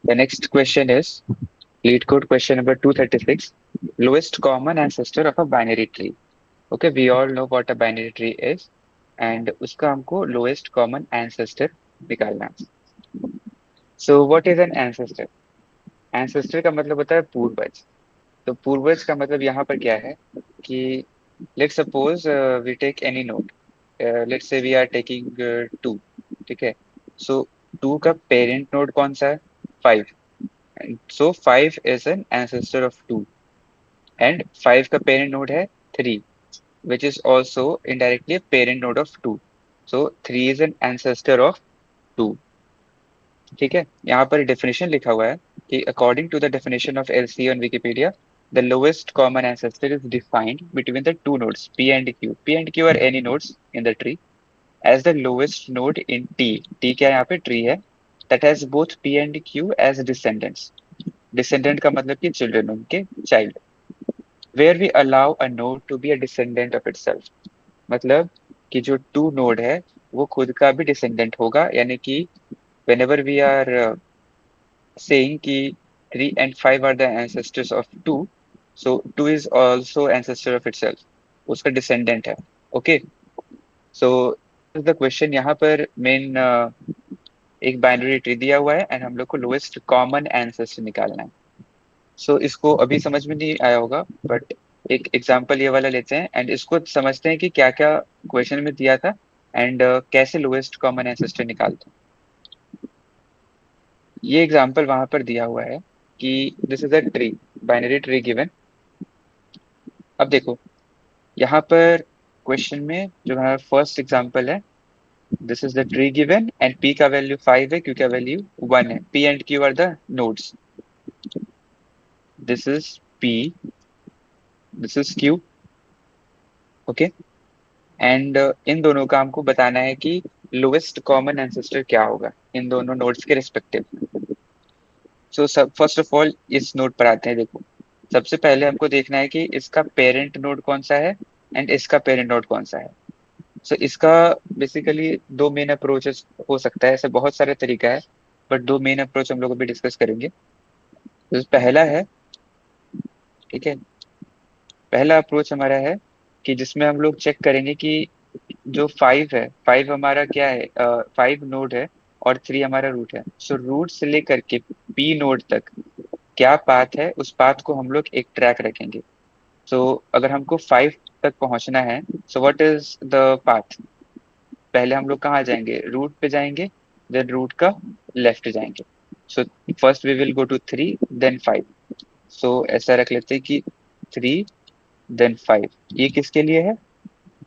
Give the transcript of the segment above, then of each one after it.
The next question is lead code question number 236. Lowest common ancestor of a binary tree. Okay, we all know what a binary tree is, and उसका हमको lowest common ancestor निकालना है. So what is an ancestor? Ancestor का मतलब होता है पूर्वज. तो पूर्वज का मतलब यहाँ पर क्या है कि let's suppose we take any node. Let's say we are taking 2. ठीक है. So 2 का parent node कौन सा है? 5. And so 5 is an ancestor of 2 and 5 का parent node है 3, which is also indirectly a parent node of 2. So 3 is an ancestor of 2. ठीक है. यहाँ पर definition लिखा हुआ है कि according to the definition of LCA on Wikipedia, the lowest common ancestor is defined between the two nodes P and Q. P and Q are any nodes in the tree as the lowest node in T. T क्या यहाँ पे tree है that has both P and Q as descendants. Descendant का मतलब कि children, उनके child. Where we allow a node to be a descendant of itself. मतलब कि जो टू नोड है वो खुद का भी डिसेंडेंट होगा, यानी कि whenever we are saying कि 3 and 5 are the ancestors of 2, so 2 is also ancestor of itself, उसका डिसेंडेंट है. ओके. सो द क्वेश्चन यहाँ पर मेन एक बाइनरी ट्री दिया हुआ है एंड हम लोग को लोएस्ट कॉमन एंसेस्टर निकालना है. सो इसको अभी समझ में नहीं आया होगा, बट एक एग्जांपल ये वाला लेते हैं एंड इसको समझते हैं कि क्या क्या क्वेश्चन में दिया था एंड कैसे लोएस्ट कॉमन एंसेस्टर निकालते हैं. ये एग्जांपल वहां पर दिया हुआ है कि this is a tree, binary tree given. अब देखो यहाँ पर क्वेश्चन में जो हमारा फर्स्ट एग्जांपल है, this is the tree given and p का वैल्यू 5 है, q का वैल्यू 1 है. p and q are the nodes. This is p, this is q. Okay. And इन दोनों का हमको बताना है कि लोएस्ट कॉमन एंसेस्टर क्या होगा इन दोनों नोड्स के रिस्पेक्टिव. सो सब फर्स्ट ऑफ ऑल इस नोड पर आते हैं. देखो सबसे पहले हमको देखना है कि इसका पेरेंट नोड कौन सा है एंड इसका पेरेंट नोड कौन सा है. सो इसका बेसिकली दो मेन अप्रोचेस हो सकता है, ऐसे बहुत सारे तरीका है, बट दो मेन अप्रोच हम लोग अभी डिस्कस करेंगे. तो पहला है, ठीक है, पहला अप्रोच हमारा है कि जिसमें हम लोग चेक करेंगे कि जो 5 है, 5 हमारा क्या है, 5 नोड है और 3 हमारा रूट है. सो रूट से लेकर के पी नोड तक क्या पाथ है, उस पाथ को हम लोग एक ट्रैक रखेंगे. सो अगर हमको 5 तक पहुंचना है, so what is the path. पहले हम लोग कहाँ जाएंगे, रूट पे जाएंगे, देन रूट का लेफ्ट जाएंगे. So first we will go to 3 then 5. So ऐसा रख लेते हैं कि 3 देन 5. ये किसके लिए है,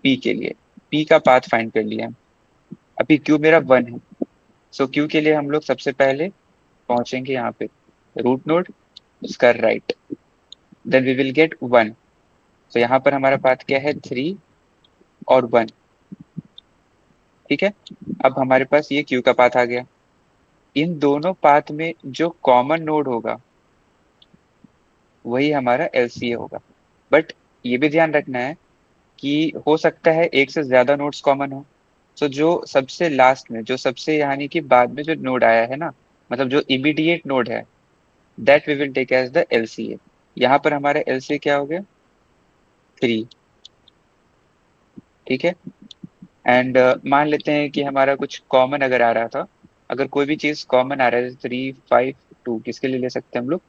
पी के लिए. पी का पाथ फाइंड कर लिया. अभी क्यू मेरा 1 है. सो क्यू के लिए हम लोग सबसे पहले पहुंचेंगे यहाँ पे रूट नोड, उसका right, then we will get 1. तो यहाँ पर हमारा पाथ क्या है, 3 और 1. ठीक है. अब हमारे पास ये क्यू का पाथ आ गया. इन दोनों पाथ में जो कॉमन नोड होगा वही हमारा एलसीए होगा. बट ये भी ध्यान रखना है कि हो सकता है एक से ज्यादा नोड्स कॉमन हो. तो जो सबसे लास्ट में, जो सबसे यानी कि बाद में जो नोड आया है ना, मतलब जो इमीडिएट नोड है, that we will take as the LCA. यहाँ पर हमारा एलसीए क्या हो गया, 3. ठीक है. एंड मान लेते हैं कि हमारा कुछ कॉमन अगर आ रहा था, अगर कोई भी चीज कॉमन आ रहा है, 3 5 2, किसके लिए ले सकते हैं हम लोग,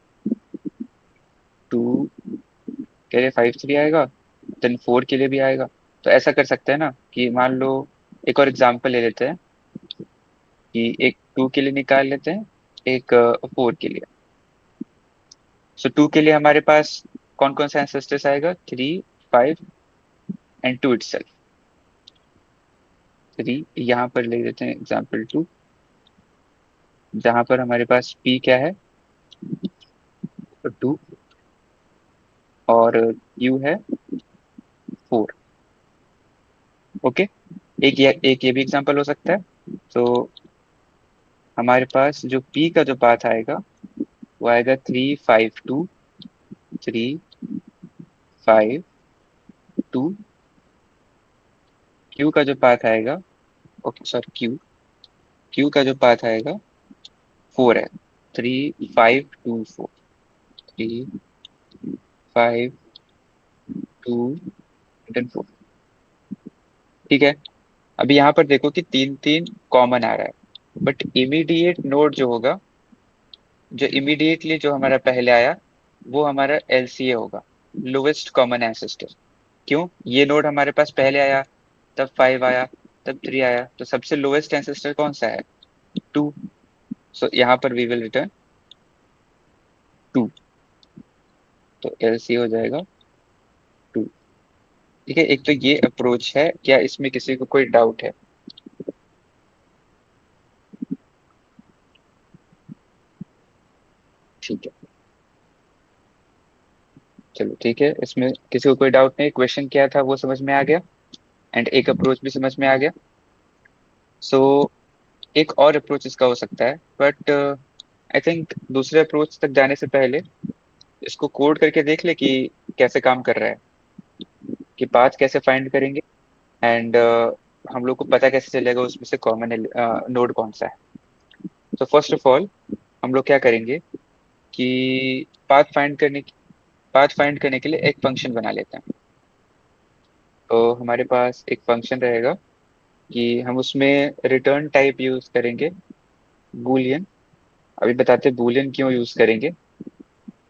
2 के लिए 5 3 आएगा, देन 4 के लिए भी आएगा. तो ऐसा कर सकते हैं ना कि मान लो एक और एग्जांपल ले लेते हैं कि एक 2 के लिए निकाल लेते हैं, एक 4 के लिए. सो 2 के लिए हमारे पास कौन कौन सा एंसेस्टर्स आएगा, 3 5 एंड 2 इटसेल्फ. 3 यहाँ पर ले लेते हैं एग्जांपल 2, जहां पर हमारे पास p क्या है, 2, और u है 4. ओके. एक ये भी एग्जांपल हो सकता है. तो हमारे पास जो p का जो पाथ आएगा वो आएगा 3 5 2, 3 5 2. q का जो पाथ आएगा, ओके सॉरी, q का जो पाथ आएगा 4 है. 3524, 3524, ठीक है। अभी यहाँ पर देखो कि तीन तीन कॉमन आ रहा है, बट इमीडिएट नोड जो होगा, जो इमीडिएटली जो हमारा पहले आया, वो हमारा एलसीए होगा, लोवेस्ट कॉमन एंसेस्टर। क्यों? ये नोड हमारे पास पहले आया, तब 5 आया, तब 3 आया, तो सबसे लोवेस्ट एंसेस्टर कौन सा है? 2। सो यहाँ पर वी विल रिटर्न 2, तो एलसीए हो जाएगा 2। ठीक है, एक तो ये अप्रोच है, क्या इसमें किसी को कोई डाउट है? ठीक है, चलो ठीक है, इसमें किसी को कोई डाउट नहीं, क्वेश्चन क्या था वो समझ में आ गया, एंड एक अप्रोच भी समझ में आ गया। सो एक और अप्रोच इसका हो सकता है, बट आई थिंक दूसरे अप्रोच तक जाने से पहले इसको कोड करके देख ले कि कैसे काम कर रहा है, कि पाथ कैसे फाइंड करेंगे, एंड हम लोग को पता कैसे चलेगा उसमें से कॉमन नोड कौन सा है। तो फर्स्ट ऑफ ऑल हम लोग क्या करेंगे कि पाथ फाइंड करने के लिए एक फंक्शन बना लेते हैं। तो हमारे पास एक फंक्शन रहेगा कि हम उसमें रिटर्न टाइप यूज करेंगे बूलियन। अभी बताते हैं बूलियन क्यों यूज करेंगे।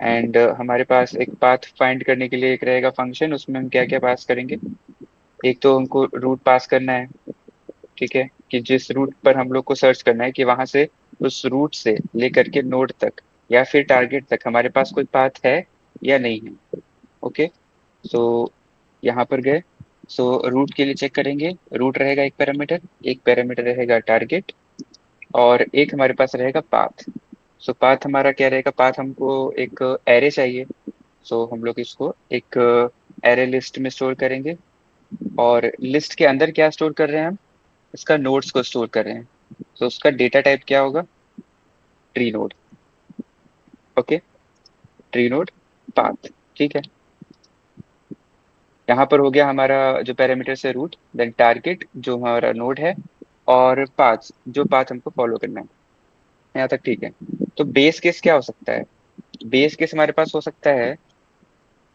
एंड हमारे पास एक पाथ फाइंड करने के लिए एक रहेगा फंक्शन, उसमें हम क्या क्या पास करेंगे। एक तो हमको रूट पास करना है, ठीक है, कि जिस रूट पर हम लोग को सर्च करना है कि वहां से, उस रूट से लेकर के नोड तक या फिर टारगेट तक हमारे पास कोई पाथ है या नहीं है। ओके, सो यहाँ पर गए। सो रूट के लिए चेक करेंगे, रूट रहेगा एक पैरामीटर, एक पैरामीटर रहेगा टारगेट, और एक हमारे पास रहेगा पाथ। सो पाथ हमारा क्या रहेगा, पाथ हमको एक एरे चाहिए। सो हम लोग इसको एक एरे लिस्ट में स्टोर करेंगे, और लिस्ट के अंदर क्या स्टोर कर रहे हैं हम, इसका नोड्स को स्टोर कर रहे हैं। तो उसका डेटा टाइप क्या होगा, tree node. Okay, tree node path, ठीक है। यहाँ पर हो गया हमारा जो पैरामीटर है रूट, देन टारगेट जो हमारा नोड है, और पाथ जो पाथ हमको फॉलो करना है। यहाँ तक ठीक है। तो बेस केस क्या हो सकता है? बेस केस हमारे पास हो सकता है,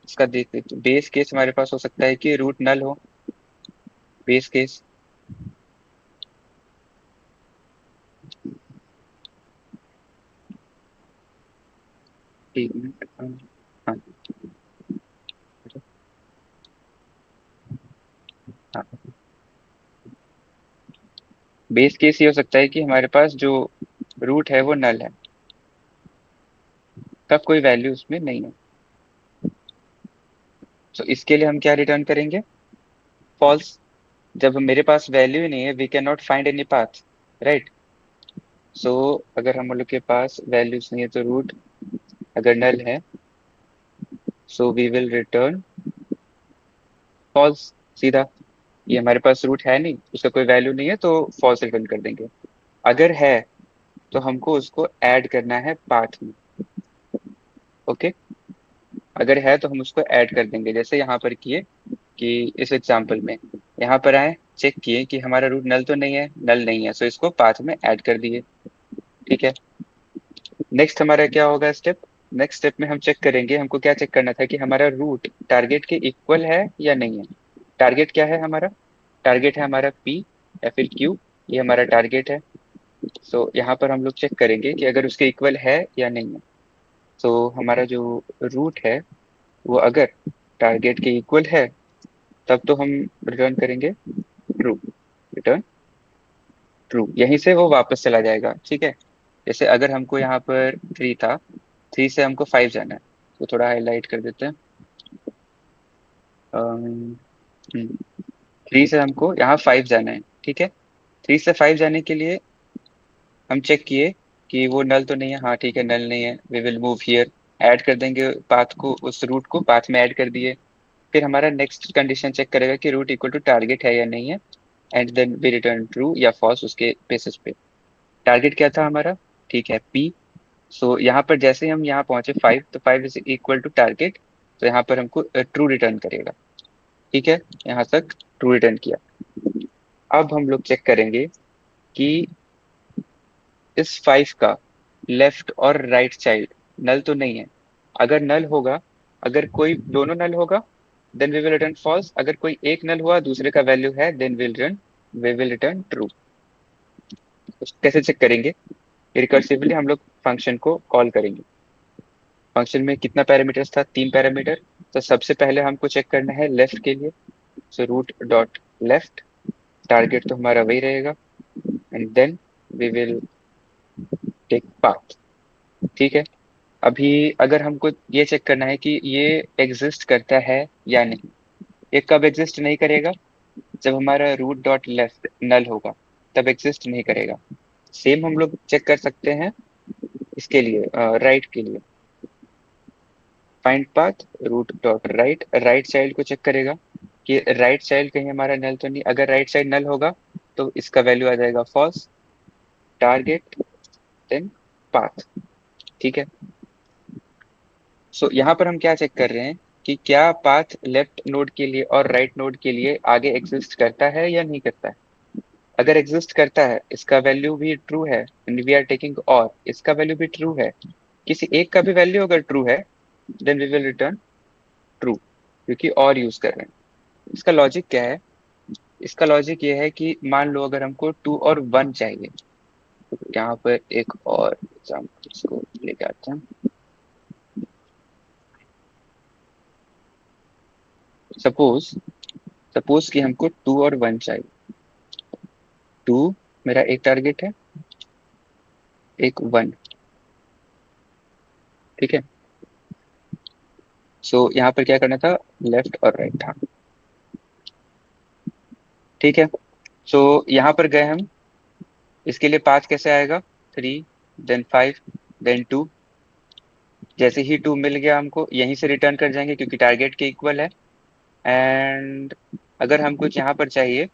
इसका देखते, तो बेस केस हमारे पास हो सकता है कि रूट नल हो। बेस केस, एक मिनट, हाँ हाँ, बेस केस ये हो सकता है कि हमारे पास जो रूट है वो नल है, का कोई वैल्यू उसमें नहीं है। तो इसके लिए हम क्या रिटर्न करेंगे, फॉल्स। जब मेरे पास वैल्यू ही नहीं है, we can not find any path, right. So अगर हम लोग के पास वैल्यूज नहीं है तो रूट अगर नल है, so we will return false, सीधा। ये हमारे पास रूट है नहीं, उसका कोई वैल्यू नहीं है, तो फॉल्स रिटर्न कर देंगे। अगर है तो हमको उसको ऐड करना है पाथ में। ओके, अगर है तो हम उसको ऐड कर देंगे, जैसे यहाँ पर किए कि इस एग्जांपल में यहाँ पर आए, चेक किए कि हमारा रूट नल तो नहीं है, नल नहीं है, सो इसको पाथ में ऐड कर दिए। ठीक है, नेक्स्ट हमारा क्या होगा स्टेप, नेक्स्ट स्टेप में हम चेक करेंगे, हमको क्या चेक करना था कि हमारा रूट टारगेट के इक्वल है या नहीं है। टारगेट क्या है हमारा, टारगेट है हमारा पी या फिर क्यू, ये हमारा टारगेट है। सो यहाँ पर हम लोग चेक करेंगे कि अगर उसके इक्वल है या नहीं है। सो हमारा जो रूट है वो अगर टारगेट के इक्वल है, तब तो हम रिटर्न करेंगे ट्रू, रिटर्न ट्रू, यहीं से वो वापस चला जाएगा। ठीक है, जैसे अगर हमको यहाँ पर 3 था, 3 से हमको 5 जाना है, तो थोड़ा हाईलाइट कर देते हैं। 3 से हमको यहाँ 5 जाना है, ठीक है। 3 से 5 जाने के लिए हम चेक किए कि वो नल तो नहीं है, हाँ ठीक है नल नहीं है, we will move here, add कर देंगे पाथ को, उस रूट को पाथ में ऐड कर दिए। फिर हमारा नेक्स्ट कंडीशन चेक करेगा कि रूट इक्वल टू टारगेट है या नहीं है, and then we return true या फॉल्स उसके बेसिस पे। टारगेट क्या था हमारा, ठीक है पी। सो यहाँ पर जैसे हम यहाँ पहुंचे 5, तो 5 इज इक्वल टू टारगेट, तो यहाँ पर हमको ट्रू रिटर्न करेगा। ठीक है, यहाँ तक ट्रू रिटर्न किया। अब हम लोग चेक करेंगे कि इस 5 का लेफ्ट और राइट चाइल्ड नल तो नहीं है। अगर नल होगा, अगर कोई दोनों नल होगा then we will return false, अगर कोई एक नल हुआ दूसरे का वैल्यू है then we will return true. कैसे चेक करेंगे? रिकर्सिवली हम लोग फंक्शन को कॉल करेंगे। फंक्शन में कितना पैरामीटर्स था? 3 पैरामीटर। तो सबसे पहले हमको चेक करना है लेफ्ट के लिए, so root dot left, target तो हमारा वही रहेगा, and then we will take path. ठीक है। अभी अगर हमको ये चेक करना है कि ये एग्जिस्ट करता है या नहीं, ये कब एग्जिस्ट नहीं करेगा? जब हमारा रूट डॉट लेफ्ट नल होगा तब एग्जिस्ट नहीं करेगा। सेम हम लोग चेक कर सकते हैं इसके लिए, राइट के लिए। Find path root dot right, right child को चेक करेगा कि राइट चाइल्ड कहीं हमारा नल तो नहीं। अगर राइट साइड नल होगा तो इसका वैल्यू आ जाएगा फॉल्स, टारगेट देन पाथ। ठीक है। सो यहाँ पर हम क्या चेक कर रहे हैं कि क्या पाथ लेफ्ट नोड के लिए और राइट नोड के लिए आगे एग्जिस्ट करता है या नहीं करता है। अगर एग्जिस्ट करता है, इसका वैल्यू भी ट्रू है एंड वी आर टेकिंग, और इसका वैल्यू भी ट्रू है, किसी एक का भी वैल्यू अगर ट्रू है then we will return true, क्योंकि और यूज कर रहे हैं। इसका लॉजिक क्या है? इसका लॉजिक ये है कि मान लो अगर हमको 2 और 1 चाहिए, तो यहाँ पर एक और एग्जाम्पल इसको लेके आते हैं। सपोज सपोज कि हमको 2 और 1 चाहिए। 2 मेरा एक टारगेट है, एक 1। ठीक है। सो यहाँ पर क्या करना था? लेफ्ट और राइट था। ठीक है। सो यहाँ पर गए हम, इसके लिए पाथ कैसे आएगा? 3 देन 5 देन 2। जैसे ही 2 मिल गया हमको यहीं से रिटर्न कर जाएंगे क्योंकि टारगेट के इक्वल है। एंड अगर हमको यहाँ पर चाहिए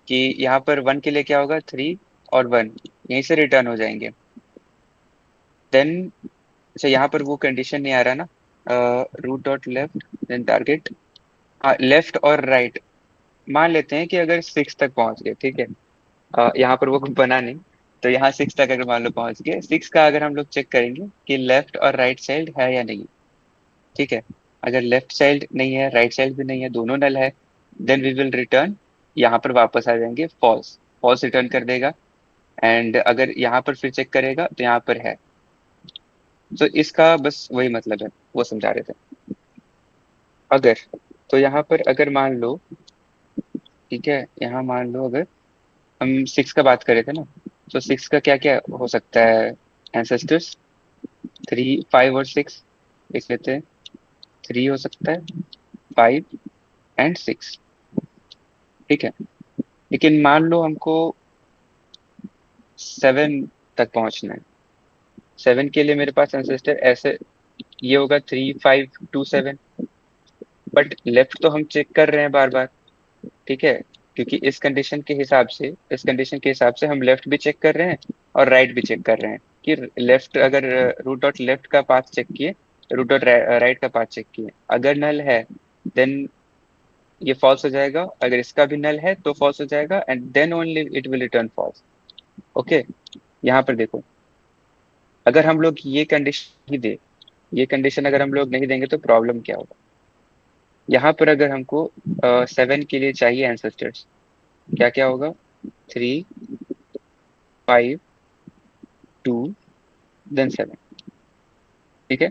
कि यहाँ पर 1 के लिए क्या होगा? 3 और 1 यहीं से रिटर्न हो जाएंगे। देन अच्छा, यहाँ पर वो कंडीशन नहीं आ रहा ना, root dot left then target. हाँ, लेफ्ट और राइट मान लेते हैं कि अगर 6 तक पहुंच गए, ठीक है। यहाँ पर वो बना नहीं, तो यहाँ 6 तक अगर मान लो पहुंच गए, 6 का अगर हम लोग चेक करेंगे कि लेफ्ट और राइट चाइल्ड है या नहीं। ठीक है। अगर लेफ्ट चाइल्ड नहीं है, राइट चाइल्ड भी नहीं है, दोनों नल है, देन वी विल रिटर्न, यहाँ पर वापस आ जाएंगे फॉल्स, फॉल्स रिटर्न कर देगा। एंड अगर यहाँ पर फिर चेक करेगा तो यहाँ पर है। तो इसका बस वही मतलब है, वो समझा रहे थे। अगर तो यहाँ पर अगर मान लो, ठीक है, यहाँ मान लो अगर हम 6 का बात कर रहे थे ना, तो 6 का क्या क्या हो सकता है एंसेस्टर्स? 3 5 और 6 लिख लेते हैं। 3 हो सकता है, 5 एंड 6। ठीक है। लेकिन मान लो हमको 7 तक पहुंचना है। 7 के लिए मेरे पास एंसेस्टर ऐसे ये होगा 3 5 2 7। बट लेफ्ट तो हम चेक कर रहे हैं बार बार। ठीक है। क्योंकि इस कंडीशन के हिसाब से हम लेफ्ट भी चेक कर रहे हैं और राइट भी चेक कर रहे हैं कि लेफ्ट अगर रूट डॉट लेफ्ट का पाथ चेक किए, रूट डॉट राइट का पाथ चेक किए, अगर नल है देन ये फॉल्स हो जाएगा, अगर इसका भी नल है तो फॉल्स हो जाएगा, and then only it will return false. Okay. यहाँ पर देखो, अगर हम लोग ये कंडीशन ही दे, ये कंडीशन अगर हम लोग नहीं देंगे तो प्रॉब्लम क्या होगा? यहाँ पर अगर हमको 7 के लिए चाहिए एंसेस्टर्स, क्या क्या होगा? 3 5 2 देन 7। ठीक है।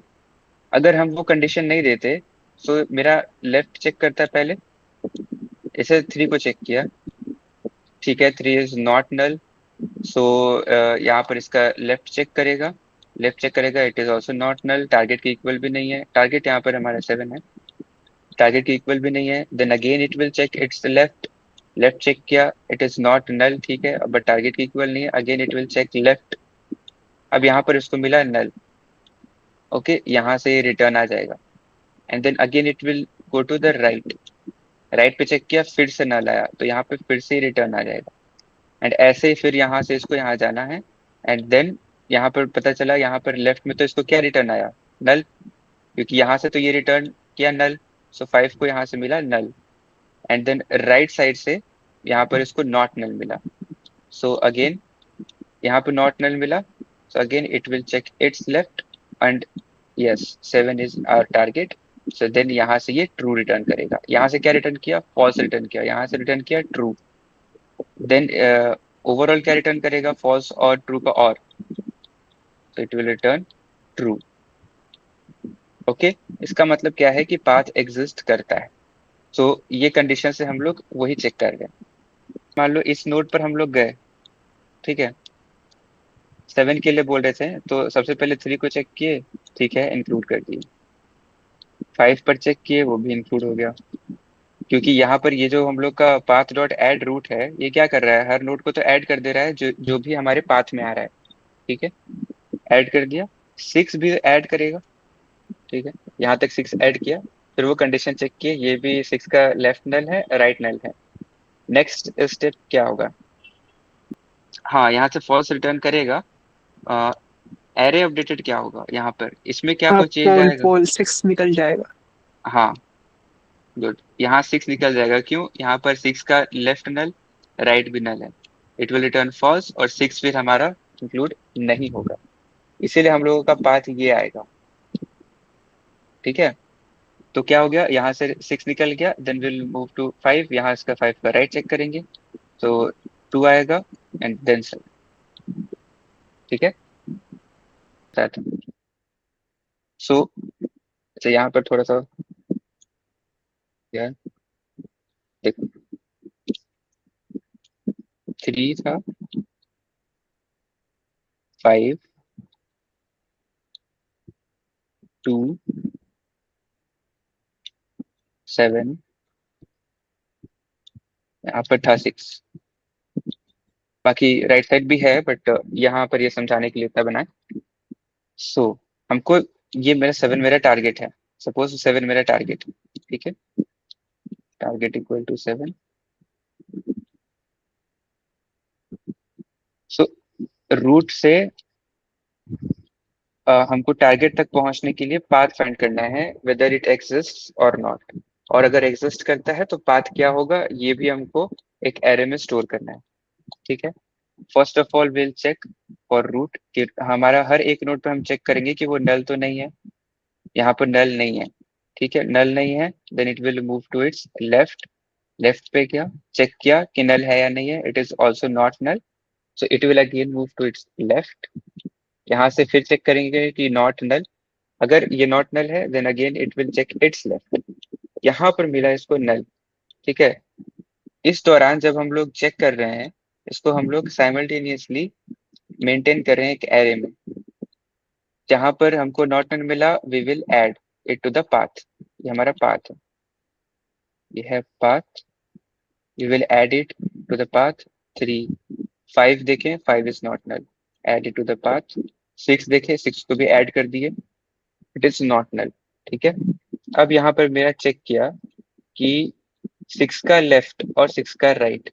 अगर हम वो कंडीशन नहीं देते तो मेरा लेफ्ट चेक करता है पहले, इसे 3 को चेक किया, ठीक है, 3 इज नॉट नल। सो यहाँ पर इसका लेफ्ट चेक करेगा, लेफ्ट चेक करेगा, it is also not null, target के इक्वल भी नहीं है, टारगेट यहाँ पर हमारा 7 है, टारगेट के इक्वल भी नहीं है। Then again it will check its left, left check किया, इट इज नॉट नल, ठीक है, बट टारगेट के इक्वल नहीं है, again it will check left. अब यहाँ पर इसको मिला नल। ओके, यहाँ से रिटर्न आ जाएगा, and then again it will go to the right, right पे चेक किया, फिर से नल आया, तो यहाँ पे फिर से रिटर्न आ जाएगा। एंड ऐसे ही फिर यहाँ से इसको यहाँ जाना है, एंड देन यहाँ पर पता चला यहाँ पर लेफ्ट में तो इसको क्या रिटर्न आया? नल, क्योंकि यहाँ से तो ये रिटर्न किया नल, सो 5 को यहाँ से मिला नल। एंड देन राइट साइड से यहाँ पर इसको नॉट नल मिला, सो अगेन यहाँ पे नॉट नल मिला, So again it will check its left and yes 7 is our target. So then यहाँ से ये ट्रू रिटर्न करेगा, यहाँ से क्या रिटर्न किया, फॉल्स रिटर्न किया, यहाँ से रिटर्न किया ट्रू। देन ओवरऑल क्या रिटर्न करेगा, फॉल्स और ट्रू का और, तो it will return true. Okay, इसका मतलब क्या है कि पाथ एग्जिस्ट करता है। सो ये कंडीशन से हम लोग वही चेक कर रहे हैं। मान लो इस नोड पर हम लोग गए, ठीक है, 7 के लिए बोल रहे थे, तो सबसे पहले 3 को चेक किए, ठीक है, इंक्लूड कर दिए। 5 पर चेक किए, वो भी इंक्लूड हो गया, क्योंकि यहाँ पर ये जो हम लोग का पाथ डॉट ऐड रूट है, ये क्या कर रहा है, हर नोड को तो ऐड कर दे रहा है जो जो भी हमारे पाथ में आ रहा है। ठीक है, ऐड कर दिया, 6 भी ऐड करेगा। ठीक है, यहाँ तक 6 ऐड किया, फिर वो कंडीशन चेक किए, ये भी 6 का लेफ्ट नल है, राइट नल है। नेक्स्ट स्टेप क्या होगा, हाँ यहाँ से फॉल्स रिटर्न करेगा। एरे अपडेटेड क्या होगा यहाँ पर, इसमें क्या हाँ, कोई चेंज पोल आएगा। पोल 6 निकल जाएगा। हाँ गुड, यहाँ 6 निकल जाएगा, क्यों, यहाँ पर 6 का लेफ्ट नल राइट भी नल है। इट विल रिटर्न फॉल्स और 6 फिर हमारा इंक्लूड नहीं होगा, इसीलिए हम लोगों का पाथ ये आएगा। ठीक है, तो क्या हो गया, यहाँ से 6 निकल गया, देन विल मूव टू 5, यहाँ इसका 5 का राइट चेक करेंगे, तो 2 आएगा एंड देन 7। ठीक है, सो अच्छा यहाँ पर थोड़ा सा क्या है, देखो 3 था, 5, 2, 7, यहाँ पर था 6। बाकी राइट साइड भी है, बट यहाँ पर ये समझाने के लिए इतना बना है। सो हमको ये मेरा 7 मेरा टारगेट है, सपोज 7 मेरा टारगेट है। ठीक है, target equal to 7। So root से हमको टारगेट तक पहुंचने के लिए पाथ फाइंड करना है, वेदर इट एग्जिस्ट और नॉट। और अगर एग्जिस्ट करता है तो पाथ क्या होगा, ये भी हमको एक एरे में स्टोर करना है। ठीक है, first of all will check for root कि हमारा हर एक नोड पे हम चेक करेंगे कि वो नल तो नहीं है, यहाँ पर नल नहीं है। ठीक है, नल नहीं है, then it will move to its left. Left पे क्या चेक किया कि नल है या नहीं है, it is also not null, so it will again move to its left. यहाँ से फिर चेक करेंगे कि नॉट नल, अगर ये नॉट नल है then again it will check its left. यहाँ पर मिला इसको नल। ठीक है, इस दौरान जब हम लोग चेक कर रहे हैं, इसको हम लोग साइमल्टेनियसली मेंटेन कर रहे हैं एक एरे में। जहां पर हमको नॉट नल मिला, we will add it to the path. ये हमारा पाथ है, ये है path, we will add it to the path. 3, 5 देखें, 5 is not null, add it to the path. 6 देखें, 6 को भी ऐड कर दिए, इट इज नॉट नल। ठीक है, अब यहाँ पर मेरा चेक किया कि 6 का लेफ्ट और 6 का राइट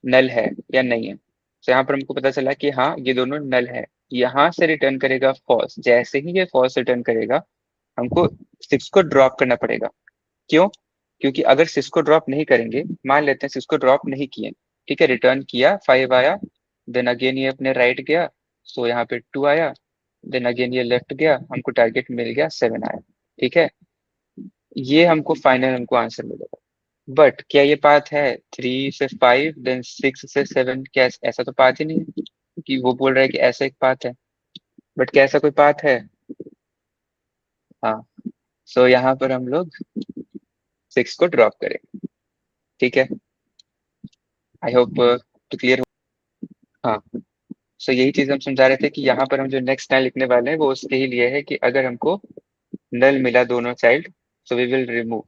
नल है या नहीं है। तो यहाँ पर हमको पता चला कि हाँ ये दोनों नल है। यहाँ से रिटर्न करेगा फॉल्स, जैसे ही ये फॉल्स रिटर्न करेगा हमको 6 को ड्रॉप करना पड़ेगा। क्यों, क्योंकि अगर 6 को ड्रॉप नहीं करेंगे, मान लेते हैं 6 को ड्रॉप नहीं किए, ठीक है, रिटर्न किया, 5 आया, देन अगेन ये अपने राइट गया, सो यहाँ पे 2 आया, देन अगेन ये लेफ्ट गया, हमको टारगेट मिल गया, 7 आया। ठीक है, ये हमको फाइनल हमको आंसर मिलेगा। बट क्या ये पाथ है 3 से 5 देन 6 से 7, क्या ऐसा तो पाथ ही नहीं है, कि वो बोल रहा है कि ऐसा एक पाथ है, बट क्या ऐसा कोई पाथ है। हाँ, सो यहाँ पर हम लोग 6 को ड्रॉप करें। ठीक है, आई होप टू क्लियर। हाँ, सो यही चीज हम समझा रहे थे कि यहाँ पर हम जो नेक्स्ट टाइम लिखने वाले हैं वो उसके ही लिए है कि अगर हमको नल मिला दोनों side, so we will remove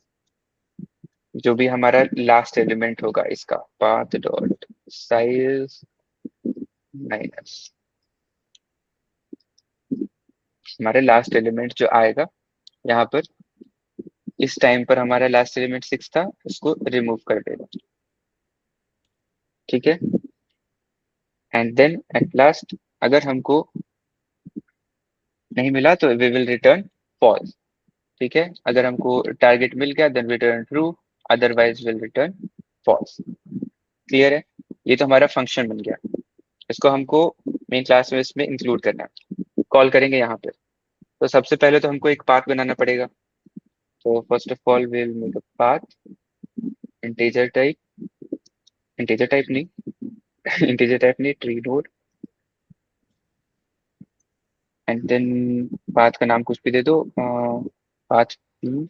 जो भी हमारा लास्ट एलिमेंट होगा इसका, पाथ डॉट साइज माइनस हमारे लास्ट एलिमेंट जो आएगा यहाँ पर, इस टाइम पर हमारा लास्ट एलिमेंट 6 था, उसको रिमूव कर देगा। ठीक है, एंड देन एट लास्ट अगर हमको नहीं मिला तो वी विल रिटर्न फॉल्स। ठीक है, अगर हमको टारगेट मिल गया then return true, otherwise will return false. Clear है, ये तो हमारा फंक्शन बन गया, इसको हमको मेन क्लास में इसमें इंक्लूड करना है। कॉल करेंगे यहाँ पे। तो सबसे पहले तो हमको एक पाथ बनाना पड़ेगा। तो first of all will make a path, integer type, integer type नहीं इंटीजर टाइप नहीं, tree node. And then path का नाम कुछ भी दे दो, पाथ पी।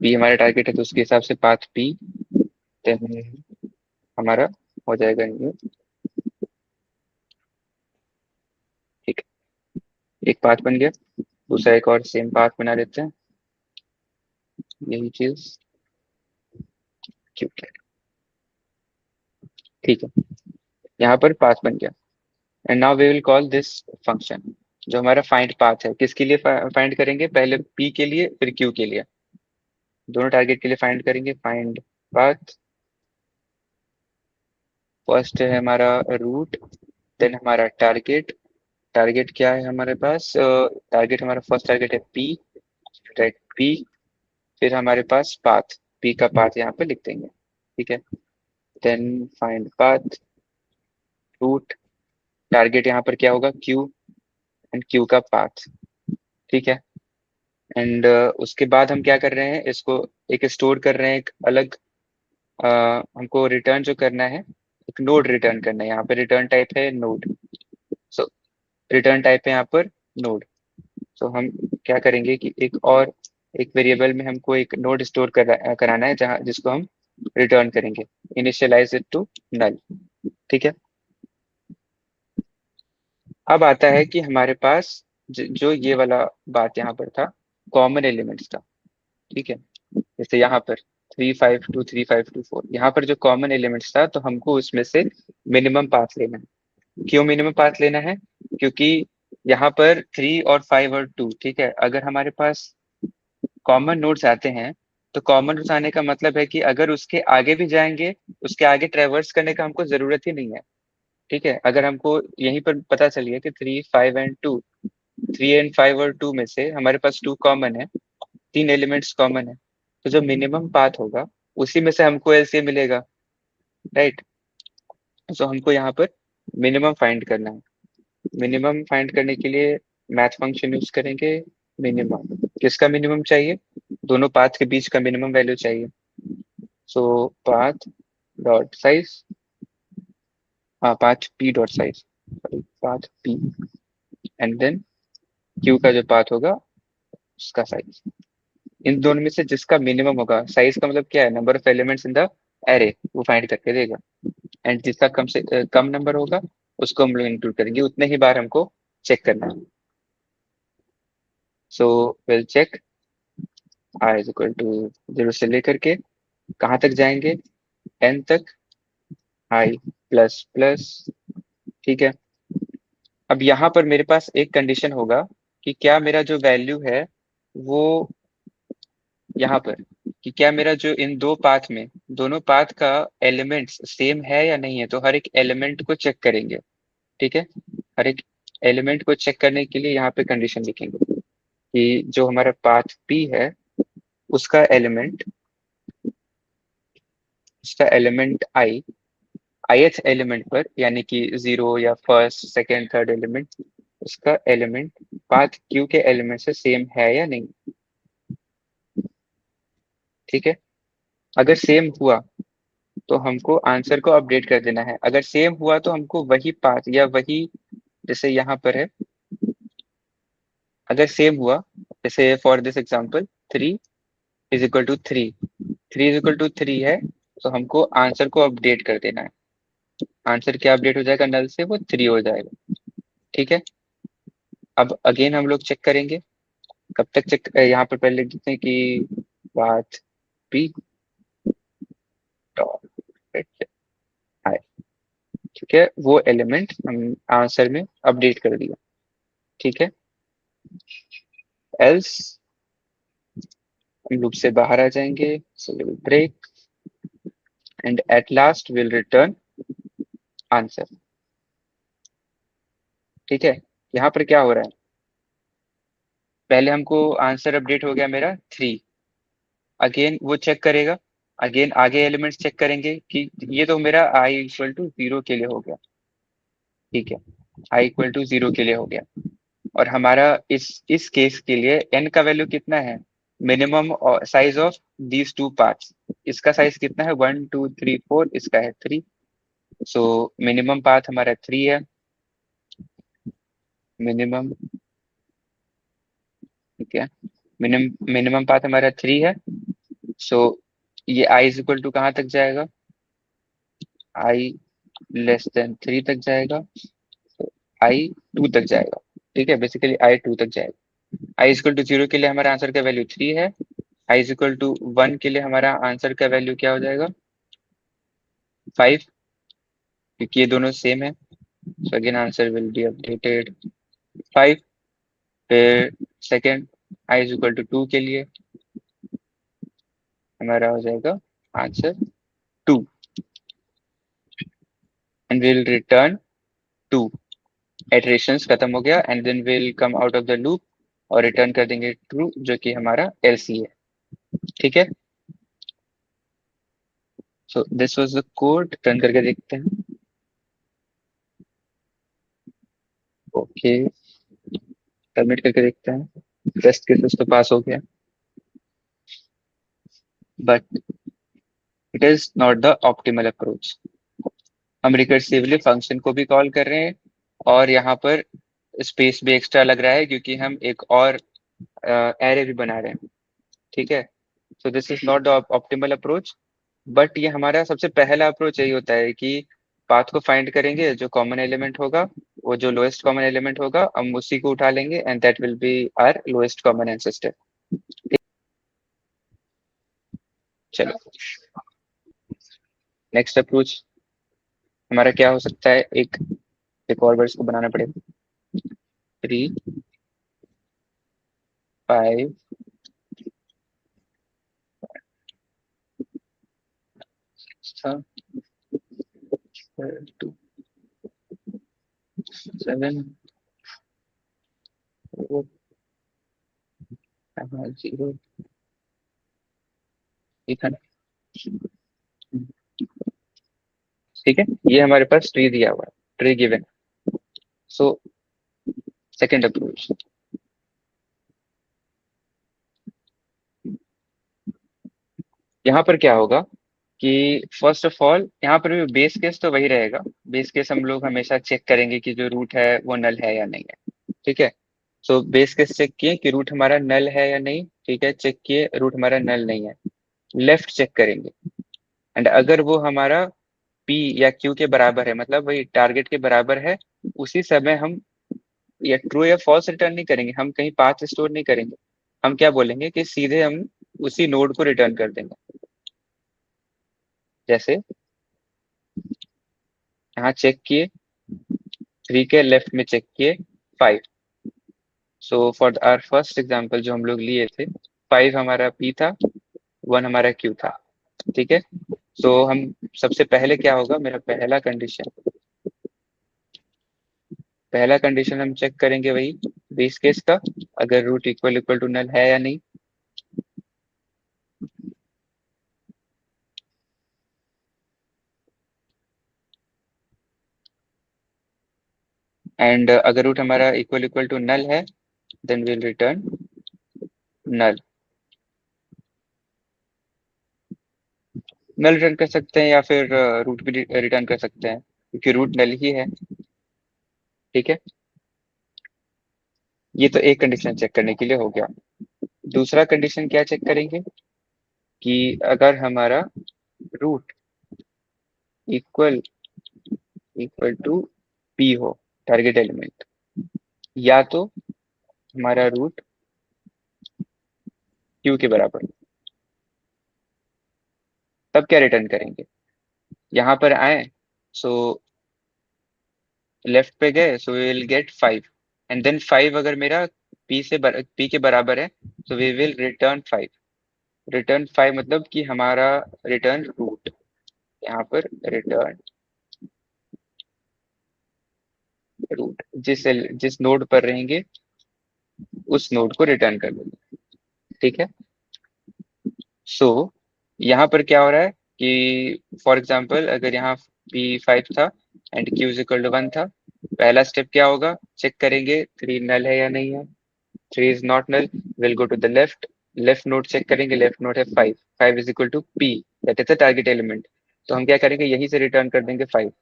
पी हमारा टारगेट है तो उसके हिसाब से पाथ पी। देन हमारा हो जाएगा न्यू। ठीक है, एक पाथ बन गया। दूसरा एक और सेम पाथ बना देते हैं, यही चीज। क्योंकि ठीक है, यहाँ पर पाथ बन गया। And now we will call this function. जो हमारा फाइंड पाथ है, किसके लिए फाइंड करेंगे, पहले पी के लिए फिर क्यू के लिए, दोनों टारगेट के लिए फाइंड करेंगे। फाइंड पाथ, फर्स्ट है हमारा रूट, देन हमारा टारगेट। टारगेट क्या है हमारे पास, टारगेट हमारा फर्स्ट टारगेट है पी, राइट पी। फिर हमारे पास पाथ, पी का पाथ यहाँ पे लिख देंगे। ठीक है, then find path root, target यहाँ पर क्या होगा, क्यू, एंड क्यू का पाथ। ठीक है, एंड उसके बाद हम क्या कर रहे हैं, इसको एक स्टोर कर रहे हैं, एक अलग हमको रिटर्न जो करना है, एक नोड रिटर्न करना है। यहाँ पे रिटर्न टाइप है नोड। सो रिटर्न टाइप है यहाँ पर नोड। सो हम क्या करेंगे कि एक वेरिएबल में हमको एक नोड स्टोर कराना है, जहाँ जिसको हम रिटर्न करेंगे, इनिशियलाइज इट टू नल। ठीक है, अब आता है कि हमारे पास जो ये वाला बात यहाँ पर था, कॉमन एलिमेंट्स था। ठीक है, जैसे यहाँ पर 352 3524, यहाँ पर जो कॉमन एलिमेंट्स था, तो हमको उसमें से मिनिमम पाथ लेना है। क्यों मिनिमम पाथ लेना है, क्योंकि यहाँ पर 3 और 5 और 2, ठीक है, अगर हमारे पास कॉमन नोड्स आते हैं, तो कॉमन नोड्स आने का मतलब है कि अगर उसके आगे भी जाएंगे, उसके आगे ट्रेवर्स करने का हमको जरूरत ही नहीं है। ठीक है, अगर हमको यहीं पर पता चल गया कि 3 5 और 2, 3 एंड 5 और 2 में से हमारे पास 2 कॉमन है, 3 एलिमेंट्स कॉमन है, तो जो मिनिमम पाथ होगा उसी में से हमको एलसीएम मिलेगा, राइट। सो हमको यहाँ पर मिनिमम फाइंड करना है। मिनिमम फाइंड करने के लिए मैथ फंक्शन यूज करेंगे। मिनिमम किसका मिनिमम चाहिए, दोनों पाथ के बीच का मिनिमम वैल्यू चाहिए। सो पाथ डॉट साइज, हाँ path P dot size, path P, and then Q का जो पाथ होगा उसका साइज। इन दोनों में से जिसका मिनिमम होगा, साइज का मतलब क्या है, number of elements in the array, वो फाइंड करके देगा। एंड जिसका कम से कम नंबर होगा, उसको हम लोग इंक्लूड करेंगे, उतने ही बार हमको चेक करना है। So will check I is equal to 0 से लेकर के कहाँ तक जाएंगे, n तक, आई प्लस प्लस। ठीक है, अब यहाँ पर मेरे पास एक कंडीशन होगा कि क्या मेरा जो वैल्यू है वो यहाँ पर, कि क्या मेरा जो इन दो पाथ में, दोनों पाथ का एलिमेंट्स सेम है या नहीं है। तो हर एक एलिमेंट को चेक करेंगे। ठीक है, हर एक एलिमेंट को चेक करने के लिए यहाँ पे कंडीशन लिखेंगे कि जो हमारा पाथ पी है, उसका एलिमेंट, उसका एलिमेंट आई, ith एलिमेंट पर, यानी कि 0 या फर्स्ट सेकेंड थर्ड एलिमेंट, उसका एलिमेंट पाथ क्यू के एलिमेंट से सेम है या नहीं। ठीक है, अगर सेम हुआ तो हमको आंसर को अपडेट कर देना है। अगर सेम हुआ तो हमको वही पाथ या वही, जैसे यहाँ पर है, अगर सेम हुआ, जैसे फॉर दिस एग्जांपल 3 = 3, 3 = 3 है, तो हमको आंसर को अपडेट कर देना है। आंसर क्या अपडेट हो जाएगा, नल से वो 3 हो जाएगा। ठीक है, अब अगेन हम लोग चेक करेंगे। कब तक चेक, यहाँ पर पहले लिख देते हैं कि पाथ पी डॉट आई। ठीक है, वो एलिमेंट हम आंसर में अपडेट कर दिया। ठीक है, एल्स हम लूप से बाहर आ जाएंगे। So will break and at last will return answer. ठीक है, यहाँ पर क्या हो रहा है, पहले हमको आंसर अपडेट हो गया मेरा 3। अगेन वो चेक करेगा, अगेन आगे एलिमेंट्स चेक करेंगे कि ये तो मेरा i = 0 के लिए हो गया। ठीक है, आई इक्वल टू 0 के लिए हो गया। और हमारा इस केस के लिए n का वैल्यू कितना है, minimum size of these two parts, इसका साइज कितना है 1 2 3 4, इसका है 3। सो मिनिमम पाथ हमारा 3 है, मिनिमम, ठीक है, मिनिमम पाथ हमारा 3 है। सो ये आई इज इक्वल टू कहाँ तक जाएगा, आई लेस देन 3 तक जाएगा, आई 2 तक जाएगा। ठीक है, बेसिकली आई 2 तक जाएगा। आई इज इक्वल टू 0 के लिए हमारा आंसर का वैल्यू 3 है। आई इज इक्वल टू 1 के लिए हमारा आंसर का वैल्यू क्या हो जाएगा, 5, क्योंकि ये दोनों सेम है। So again answer will be updated 5। फिर second, I is equal to 2 के लिए हमारा हो जाएगा answer 2, and will return 2। Iterations खत्म हो गया, and then will come out of the loop और रिटर्न कर देंगे ट्रू, जो कि हमारा एलसी है। ठीक है, so this was the code, run करके देखते हैं। ओके, सबमिट करके देखते हैं। टेस्ट केसेस तो पास हो गया, but it is not the optimal approach. हम रिकर्सिवली फंक्शन को भी कॉल कर रहे हैं, और यहाँ पर स्पेस भी एक्स्ट्रा लग रहा है, क्योंकि हम एक और एरे भी बना रहे हैं। ठीक है, so this is not the optimal approach, but ये हमारा सबसे पहला अप्रोच यही होता है कि पाथ को फाइंड करेंगे, जो कॉमन एलिमेंट होगा, वो जो लोएस्ट कॉमन एलिमेंट होगा हम उसी को उठा लेंगे, and that will be our lowest common ancestor. चलो, नेक्स्ट अप्रोच हमारा क्या हो सकता है, एक और वर्ड्स को बनाना पड़ेगा। 3 5 7 0, ठीक है ना? ठीक है, ये हमारे पास ट्री दिया हुआ है, tree given. So second approach, यहाँ पर क्या होगा कि फर्स्ट ऑफ ऑल यहाँ पर भी बेस केस तो वही रहेगा। बेस केस हम लोग हमेशा चेक करेंगे कि जो रूट है वो नल है या नहीं है। ठीक है, सो बेस केस चेक किए कि रूट हमारा नल है या नहीं, ठीक है, चेक किए रूट हमारा नल नहीं है। लेफ्ट चेक करेंगे, एंड अगर वो हमारा पी या क्यू के बराबर है, मतलब वही टारगेट के बराबर है, उसी समय हम या ट्रू या फॉल्स रिटर्न नहीं करेंगे, हम कहीं पाथ स्टोर नहीं करेंगे। हम क्या बोलेंगे कि सीधे हम उसी नोड को रिटर्न कर देंगे। जैसे यहाँ चेक किए, 3 के लेफ्ट में चेक किए 5। So for our first example जो हम लोग लिए थे, 5 हमारा पी था, 1 हमारा क्यू था। ठीक है, सो हम सबसे पहले क्या होगा, मेरा पहला कंडीशन हम चेक करेंगे वही बेस केस का, अगर root equal equal to null है या नहीं। एंड अगर रूट हमारा इक्वल इक्वल टू नल है, then will return null. Null return कर सकते हैं या फिर रूट भी रिटर्न कर सकते हैं, क्योंकि रूट नल ही है। ठीक है, ये तो एक कंडीशन चेक करने के लिए हो गया। दूसरा कंडीशन क्या चेक करेंगे कि अगर हमारा root equal equal to P हो, टारगेट एलिमेंट, या तो हमारा रूट क्यू के बराबर, तब क्या रिटर्न करेंगे। यहाँ पर आए, सो लेफ्ट पे गए, so we will get 5, and then 5 अगर मेरा पी के बराबर है, so we will return 5। Return 5 मतलब कि हमारा रिटर्न रूट, यहाँ पर रिटर्न रूट, जिस नोड पर रहेंगे उस नोड को रिटर्न कर देंगे। ठीक है, सो यहाँ पर क्या हो रहा है कि फॉर एग्जाम्पल अगर यहाँ P5 था and Q is equal to 1 था, पहला स्टेप क्या होगा, चेक करेंगे 3 नल है या नहीं है। 3 is not null, will go to the left, left node check करेंगे, लेफ्ट नोड है 5, 5 is equal to P, that is the target element. तो हम क्या करेंगे, यहीं से रिटर्न कर देंगे 5,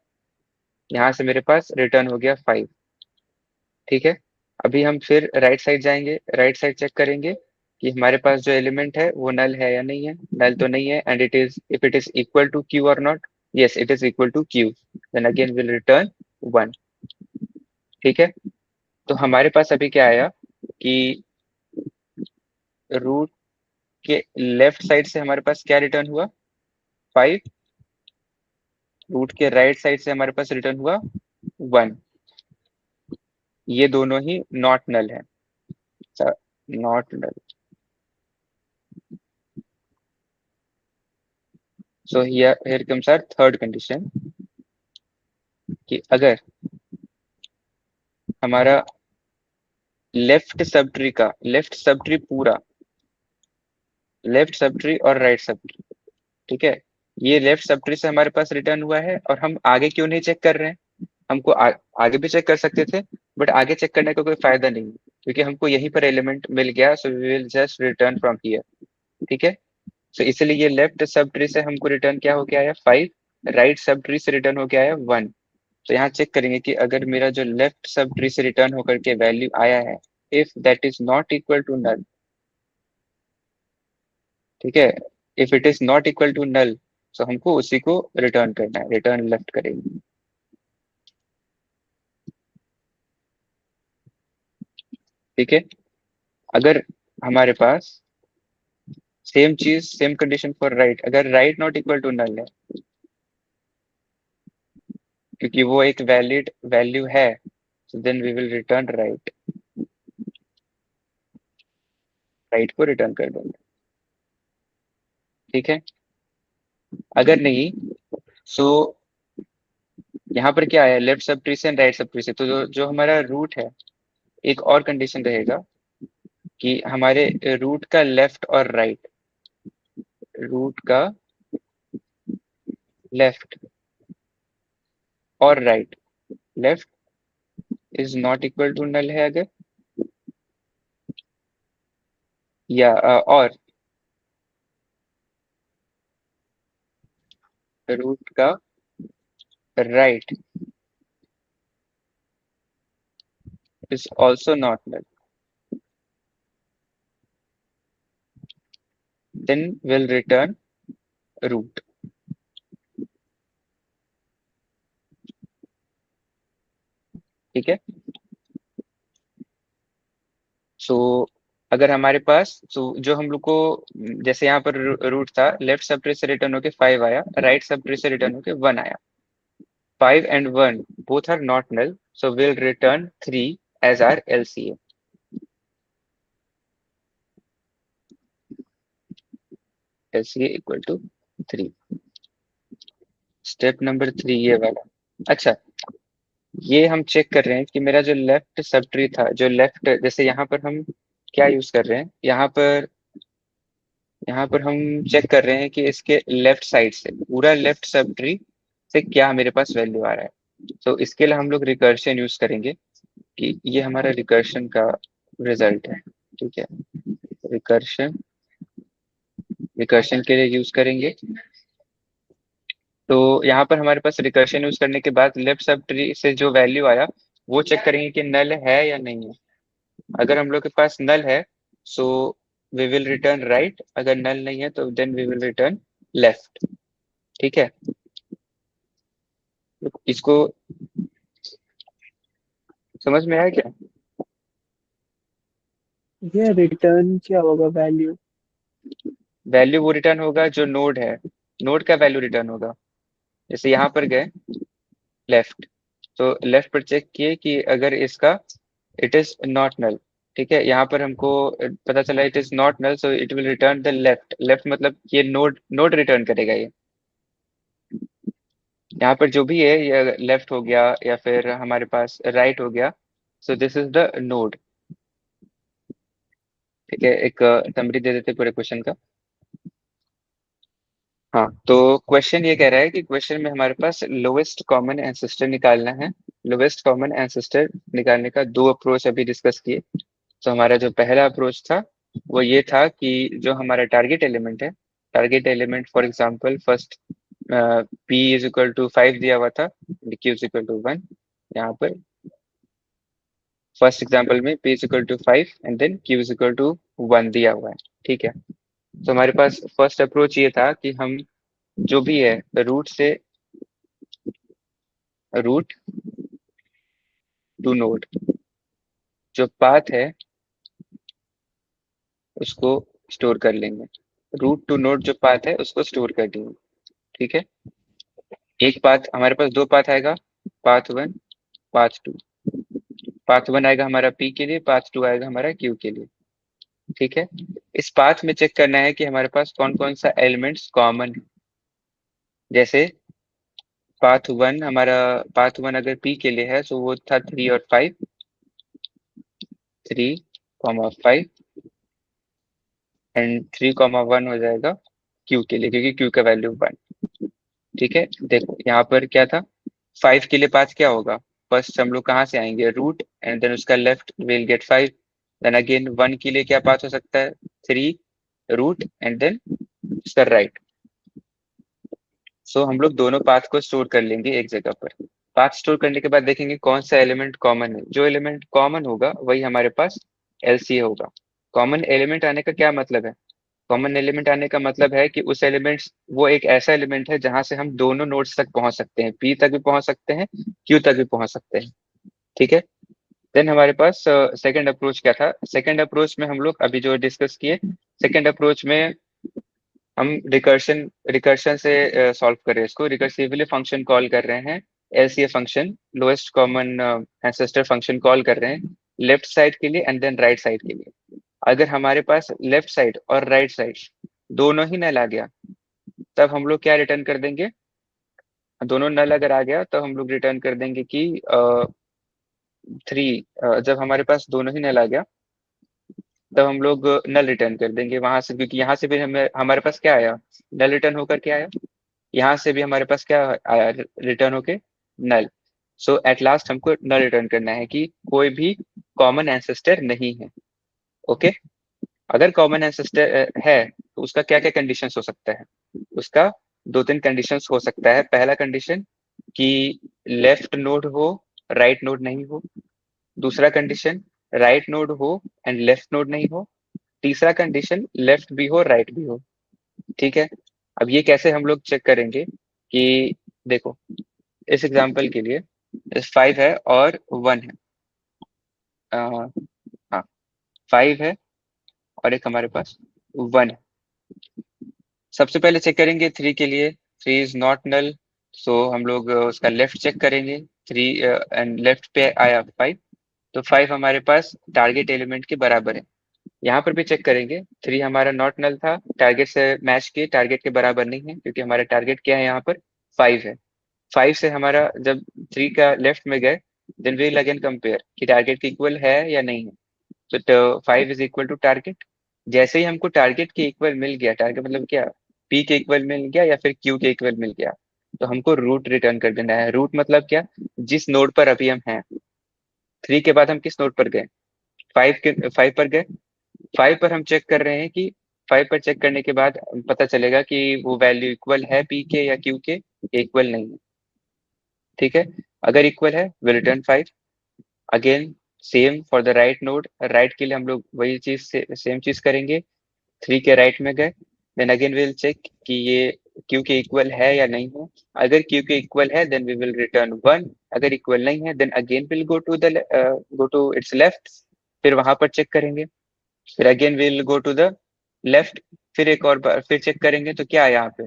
यहाँ से मेरे पास रिटर्न हो गया 5। ठीक है, अभी हम फिर राइट साइड जाएंगे, राइट साइड चेक करेंगे कि हमारे पास जो एलिमेंट है वो नल है या नहीं है। नल तो नहीं है, and it is, if it is equal to Q और not, yes it is equal to Q, then again will return 1। ठीक है, तो हमारे पास अभी क्या आया कि रूट के लेफ्ट साइड से हमारे पास क्या रिटर्न हुआ, 5। रूट के राइट साइड से हमारे पास रिटर्न हुआ 1। ये दोनों ही नॉट नल है, not null. So here comes our third condition, कि अगर हमारा लेफ्ट सब ट्री पूरा, लेफ्ट सब ट्री और राइट सब ट्री, ठीक है, ये लेफ्ट सब ट्री से हमारे पास रिटर्न हुआ है, और हम आगे क्यों नहीं चेक कर रहे हैं। हमको आगे भी चेक कर सकते थे, बट आगे चेक करने का कोई फायदा नहीं है, क्योंकि हमको यहीं पर एलिमेंट मिल गया, so we will just return from here. ठीक है, सो इसलिए ये लेफ्ट सब ट्री से हमको रिटर्न क्या हो गया है 5, राइट सब ट्री से रिटर्न हो गया है 1। तो यहाँ चेक करेंगे कि अगर मेरा जो लेफ्ट सब ट्री से रिटर्न होकर के वैल्यू आया है, if that is not equal to null, ठीक है, if it is not equal to null, तो हमको उसी को रिटर्न करना है, रिटर्न लेफ्ट करेंगे। ठीक है, अगर हमारे पास सेम चीज, सेम कंडीशन फॉर राइट, अगर right not equal to null है, क्योंकि वो एक वैलिड वैल्यू है, so then we will return right, right को रिटर्न कर देंगे। ठीक है, अगर नहीं, सो यहाँ पर क्या है, लेफ्ट सब ट्री से एंड राइट सब ट्री से, तो जो हमारा रूट है, एक और कंडीशन रहेगा कि हमारे रूट का लेफ्ट और राइट, रूट का लेफ्ट और right, left is not equal to null है अगर, या और रूट का right is also not null, then will return root. ठीक है, सो अगर हमारे पास, सो जो हम लोग को, जैसे यहाँ पर रूट था, लेफ्ट सब ट्री से रिटर्न होके 5 आया, राइट सब ट्री से रिटर्न होके 1 आया, 5 and 1 both are not null, so we'll return 3 as our LCA। LCA equal to 3। Step number 3 ये वाला। अच्छा, ये हम चेक कर रहे हैं कि मेरा जो लेफ्ट सब ट्री था, जो लेफ्ट, जैसे यहाँ पर हम क्या यूज कर रहे हैं, यहाँ पर हम चेक कर रहे हैं कि इसके लेफ्ट साइड से, पूरा लेफ्ट सब ट्री से क्या मेरे पास वैल्यू आ रहा है। तो इसके लिए हम लोग रिकर्शन यूज करेंगे, कि ये हमारा रिकर्शन का रिजल्ट है। ठीक है, रिकर्शन, रिकर्शन के लिए यूज करेंगे। तो यहाँ पर हमारे पास रिकर्शन यूज करने के बाद लेफ्ट सब ट्री से जो वैल्यू आया, वो चेक करेंगे कि नल है या नहीं है। अगर हम लोग के पास नल है, so we will return right, अगर नल नहीं है तो then we will return left. ठीक है, तो इसको समझ में आया क्या। ये रिटर्न क्या होगा वैल्यू? वैल्यू वो रिटर्न होगा जो नोड है, नोड का वैल्यू रिटर्न होगा। जैसे यहाँ पर गए लेफ्ट, तो लेफ्ट पर चेक किए कि अगर इसका इट इज नॉट नल, ठीक है, यहाँ पर हमको पता चला it is not null, so it will return the left, left मतलब ये नोड, नोड रिटर्न करेगा ये। यहाँ पर जो भी है, ये लेफ्ट हो गया या फिर हमारे पास राइट हो गया, so this is the node. ठीक है, एक समरी दे देते पूरे क्वेश्चन का। हाँ, तो क्वेश्चन ये कह रहा है कि क्वेश्चन में हमारे पास लोवेस्ट कॉमन एंसेस्टर निकालना है। लोवेस्ट कॉमन एंसेस्टर निकालने का दो अप्रोच अभी डिस्कस किए। तो हमारा जो पहला अप्रोच था वो ये था कि जो हमारा टारगेट एलिमेंट है, target element for example first P is equal to 5 दिया हुआ था, क्यू इज इक्वल टू 1। यहाँ पर फर्स्ट एग्जांपल में P is equal to 5 and then Q is equal to 1 दिया हुआ है। ठीक है, तो हमारे पास फर्स्ट अप्रोच ये था कि हम जो भी है रूट टू नोड जो पाथ है उसको स्टोर कर लेंगे। रूट टू नोड जो पाथ है उसको स्टोर कर देंगे। ठीक है, एक पाथ हमारे पास दो पाथ आएगा, path one, path two. Path one आएगा हमारा पी के लिए, पाथ टू आएगा हमारा क्यू के लिए। ठीक है, इस पाथ में चेक करना है कि हमारे पास कौन कौन सा एलिमेंट्स कॉमन है। जैसे पाथ वन हमारा, पाथ वन अगर पी के लिए है तो वो था 3 और 5, 3, 5 एंड 3, 1 हो जाएगा क्यू के लिए, क्योंकि क्यू का वैल्यू 1। ठीक है, देखो यहाँ पर क्या था, 5 के लिए पाथ क्या होगा, फर्स्ट हम लोग कहाँ से आएंगे, रूट एंड देन उसका left will get 5। Then again 1 के लिए क्या पाथ हो सकता है, 3, रूट एंड देन उसका राइट। सो हम लोग दोनों पाथ को स्टोर कर लेंगे एक जगह पर। पाथ स्टोर करने के बाद देखेंगे कौन सा एलिमेंट कॉमन है। जो एलिमेंट कॉमन होगा वही हमारे पास एलसीए होगा। कॉमन एलिमेंट आने का क्या मतलब है, कॉमन एलिमेंट आने का मतलब है कि उस एलिमेंट्स, वो एक ऐसा एलिमेंट है जहां से हम दोनों नोड्स तक पहुंच सकते हैं, पी तक भी पहुंच सकते हैं, क्यू तक भी पहुंच सकते हैं। ठीक है, देन हमारे पास सेकंड अप्रोच क्या था। सेकंड अप्रोच में हम लोग अभी जो डिस्कस किए, सेकंड अप्रोच में हम रिकर्शन रिकर्शन से सॉल्व कर रहे हैं, इसको रिकर्सिवली फंक्शन कॉल कर रहे हैं। LCA function, lowest common ancestor function call कर रहे हैं लेफ्ट साइड के लिए एंड देन राइट साइड के लिए। अगर हमारे पास लेफ्ट साइड और राइट साइड दोनों ही नल आ गया, तब हम लोग क्या रिटर्न कर देंगे, दोनों नल अगर आ गया तो हम लोग रिटर्न कर देंगे कि 3। जब हमारे पास दोनों ही नल आ गया तब हम लोग नल रिटर्न कर देंगे वहां से, क्योंकि यहाँ से भी हमें हमारे पास क्या आया, नल रिटर्न होकर क्या आया, यहाँ से भी हमारे पास क्या आया, रिटर्न होके नल। सो एट लास्ट हमको नल रिटर्न करना है कि कोई भी कॉमन एंसेस्टर नहीं है। ओके, अगर कॉमन एंसेस्टर है तो उसका क्या क्या कंडीशंस हो सकता है, उसका दो तीन कंडीशंस हो सकता है। पहला कंडीशन कि लेफ्ट नोड हो, राइट नोड नहीं हो। दूसरा कंडीशन राइट नोड हो एंड लेफ्ट नोड नहीं हो। तीसरा कंडीशन लेफ्ट भी हो राइट भी हो। ठीक है, अब ये कैसे हम लोग चेक करेंगे कि देखो, इस एग्जांपल के लिए 5 है और 1 है। अ, हाँ, 5 है और एक हमारे पास 1 है। सबसे पहले चेक करेंगे 3 के लिए, 3 इज नॉट नल। सो हम लोग उसका लेफ्ट चेक करेंगे, 3 एंड लेफ्ट पे आया 5, तो 5 हमारे पास टारगेट एलिमेंट के बराबर है। यहाँ पर भी चेक करेंगे, 3 हमारा नॉट नल था, टारगेट से मैच किए, टारगेट के बराबर नहीं है क्योंकि हमारा टारगेट क्या है यहाँ पर, 5 है। 5 से हमारा जब 3 का लेफ्ट में गए, देन वील अगेन कंपेयर कि टारगेट के इक्वल है या नहीं है। तो 5 इज इक्वल टू टारगेट। जैसे ही हमको टारगेट के इक्वल मिल गया, टारगेट मतलब क्या, पी के इक्वल मिल गया या फिर क्यू के इक्वल मिल गया, तो हमको रूट रिटर्न कर देना है। रूट मतलब क्या, जिस नोड पर अभी हम हैं। 3 के बाद हम किस नोड पर गए, 5 पर गए। 5 पर हम चेक कर रहे हैं कि 5 पर चेक करने के बाद पता चलेगा कि वो वैल्यू इक्वल है पी के या क्यू के, इक्वल नहीं है। ठीक है, अगर इक्वल है will return 5। Again same for the right node, right के लिए हम लोग वही चीज से सेम चीज करेंगे। 3 के राइट में गए, देन अगेन विल चेक कि ये क्यू के इक्वल है या नहीं है। अगर क्यू के इक्वल है देन वी विल रिटर्न 1। अगर इक्वल नहीं है then again will go to its left, फिर वहां पर चेक करेंगे। फिर again will go to the left, फिर एक और बार फिर चेक करेंगे तो क्या आया यहाँ पे,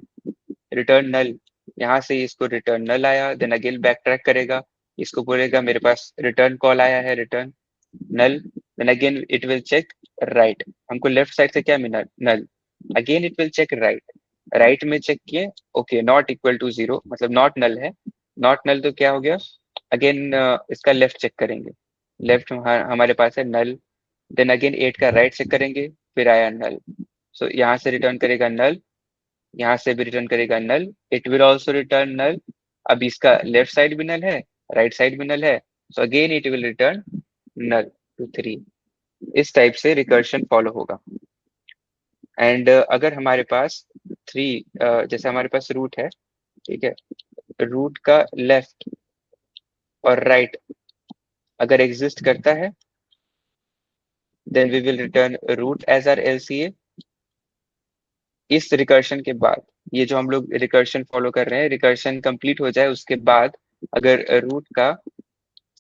रिटर्न नल। यहाँ से इसको रिटर्न नल आया, देन अगेन बैक ट्रैक करेगा, इसको बोलेगा मेरे पास रिटर्न कॉल आया है, return null. Then again it will check right, हमको लेफ्ट साइड से क्या मिला, null. Again it will check right, right में चेक किए, ओके नॉट इक्वल टू 0 मतलब नॉट नल है। नॉट नल तो क्या हो गया, अगेन इसका लेफ्ट चेक करेंगे, लेफ्ट हमारे पास है नल। देन अगेन 8 का राइट चेक करेंगे, फिर आया नल। सो यहाँ से रिटर्न करेगा नल। यहाँ से भी रिटर्न करेगा नल, इट विल ऑल्सो रिटर्न नल। अब इसका लेफ्ट साइड भी नल है, राइट साइड भी नल है, so again it will return null to 3। इस टाइप से रिकर्शन फॉलो होगा। एंड अगर हमारे पास थ्री, जैसे हमारे पास रूट है, ठीक है, रूट का लेफ्ट और राइट अगर एग्जिस्ट करता है, then we will return root as our LCA. इस रिकर्शन के बाद, ये जो हम लोग रिकर्शन फॉलो कर रहे हैं, रिकर्शन कंप्लीट हो जाए उसके बाद अगर रूट का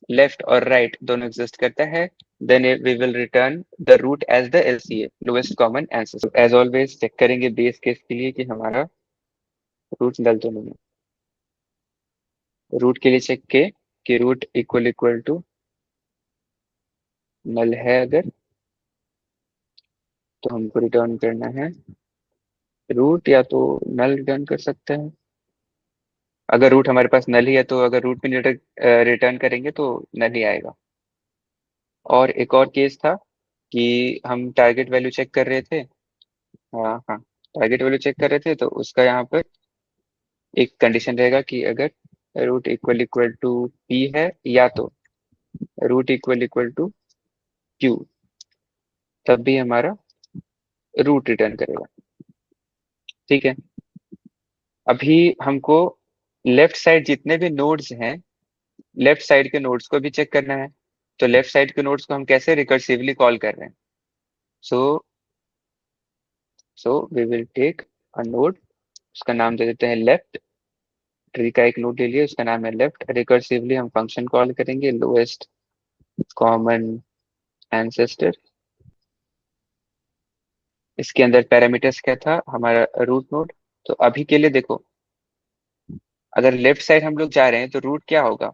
लेफ्ट और राइट दोनों एग्जिस्ट करता है, then we will return the root as the LCA, lowest common ancestor. As always check करेंगे बेस केस के लिए कि हमारा रूट नल तो नहीं है। रूट के लिए चेक के कि root equal equal to null है अगर, तो हमको रिटर्न करना है रूट, या तो नल रिटर्न कर सकते हैं। अगर रूट हमारे पास नल ही है तो अगर रूट में रिटर्न करेंगे तो नल ही आएगा। और एक और केस था कि हम टारगेट वैल्यू चेक कर रहे थे। हाँ हाँ, टारगेट वैल्यू चेक कर रहे थे, तो उसका यहाँ पर एक कंडीशन रहेगा कि अगर root equal equal to P है, या तो root equal equal to Q, तब भी हमारा रूट रिटर्न करेगा। ठीक है, अभी हमको लेफ्ट साइड जितने भी नोड्स हैं, लेफ्ट साइड के नोड्स को भी चेक करना है। तो लेफ्ट साइड के नोड्स को हम कैसे रिकर्सिवली कॉल कर रहे हैं? So we will take a node, उसका नाम दे देते हैं लेफ्ट। ट्री का एक नोड ले लिए, उसका नाम है लेफ्ट। रिकर्सिवली हम फंक्शन कॉल करेंगे लोएस्ट कॉमन एंसेस्टर। इसके अंदर पैरामीटर्स क्या था? हमारा रूट नोड। तो अभी के लिए देखो, अगर लेफ्ट साइड हम लोग जा रहे हैं तो रूट क्या होगा?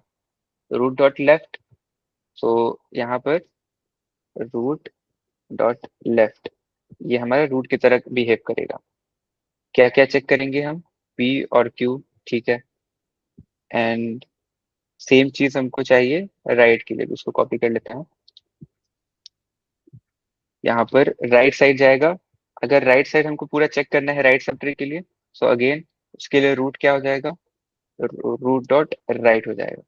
Root dot left. तो यहाँ पर रूट डॉट लेफ्ट, ये हमारा रूट की तरह बिहेव करेगा। क्या क्या चेक करेंगे हम? पी और क्यू, ठीक है। एंड सेम चीज हमको चाहिए राइट के लिए भी, उसको कॉपी कर लेते हैं। यहाँ पर राइट साइड जाएगा। अगर राइट साइड हमको पूरा चेक करना है राइट सब ट्री के लिए, सो अगेन उसके लिए रूट क्या हो जाएगा? रूट डॉट राइट हो जाएगा।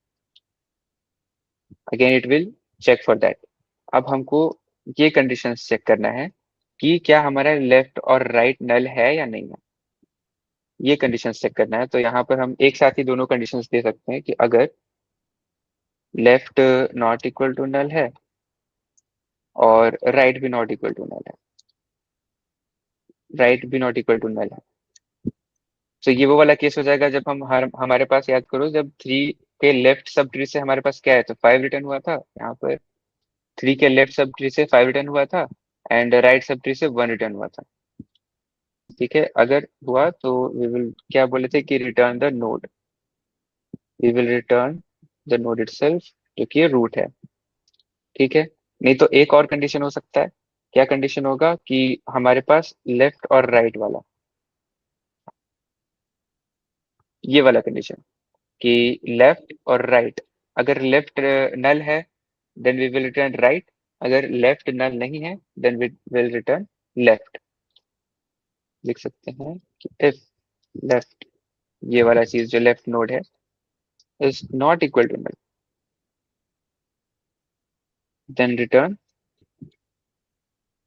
Again it will check for that. अब हमको ये कंडीशन चेक करना है कि क्या हमारा लेफ्ट और राइट नल है या नहीं है। ये कंडीशन चेक करना है। तो यहाँ पर हम एक साथ ही दोनों कंडीशंस दे सकते हैं कि अगर left not equal to null है और राइट भी नॉट इक्वल टू नल है, राइट भी नॉट इक्वल टू नल है। तो ये वो वाला केस हो जाएगा जब हमारे पास, याद करो, जब थ्री के लेफ्ट सब ट्री से हमारे पास क्या है, तो 5 रिटर्न हुआ था। यहाँ पर थ्री के लेफ्ट सब ट्री से 5 रिटर्न हुआ था, एंड राइट सब ट्री से 1 रिटर्न हुआ था। ठीक है, अगर हुआ तो वी विल क्या बोले थे कि return the node, we will return the node itself, जो कि रूट है। ठीक है, नहीं तो एक और कंडीशन हो सकता है। क्या कंडीशन होगा कि हमारे पास लेफ्ट और राइट वाला, ये वाला कंडीशन, कि लेफ्ट और राइट, अगर लेफ्ट नल है then we will return right, अगर लेफ्ट नल नहीं है then we will return left. लिख सकते हैं कि इफ लेफ्ट, ये वाला चीज जो लेफ्ट नोड है, is not equal to null, then return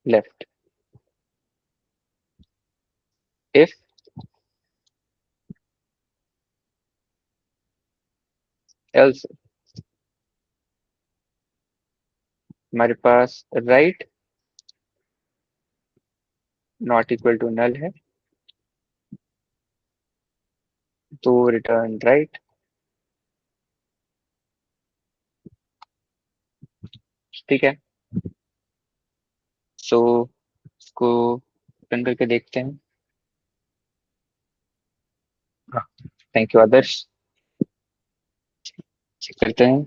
left. If else, हमारे पास right not equal to null है, तो रिटर्न राइट। ठीक है, सो इसको रन करके देखते हैं। हाँ, थैंक यू आदर्श। चेक करते हैं।